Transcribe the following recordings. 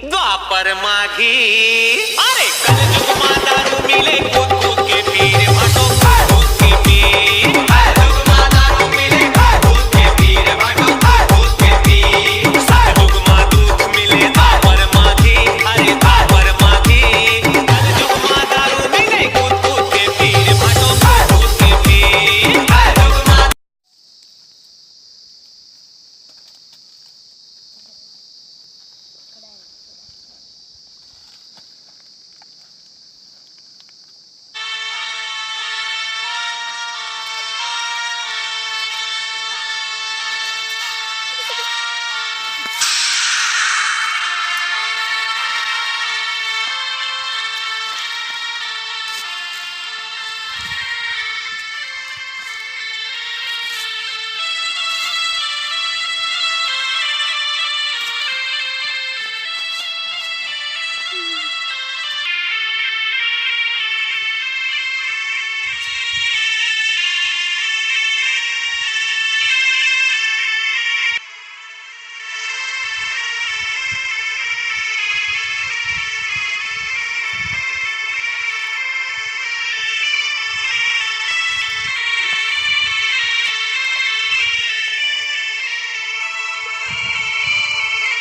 द्वापर माघी अरे कलयुग मा दारू मिले कूद कूद के पीर भाटो कूद के पीर कलयुग मा दारू मिले कूद के पीर भाटो कूद के पीर सतयुग मा दूध मिले द्वापर माघी अरे द्वापर माघी कलयुग मा दारू मिले कूद कूद के पीर भाटो कूद के पीर कलयुग मा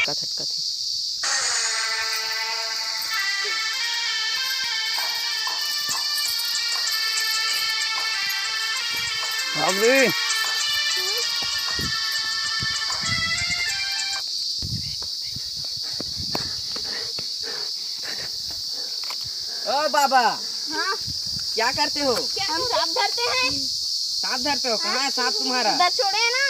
झटका थे बाबरे ओ बाबा हाँ? क्या करते हो? हम सांप धरते हैं। सांप धरते हो? कहाँ है सांप तुम्हारा? उधर छोड़े ना।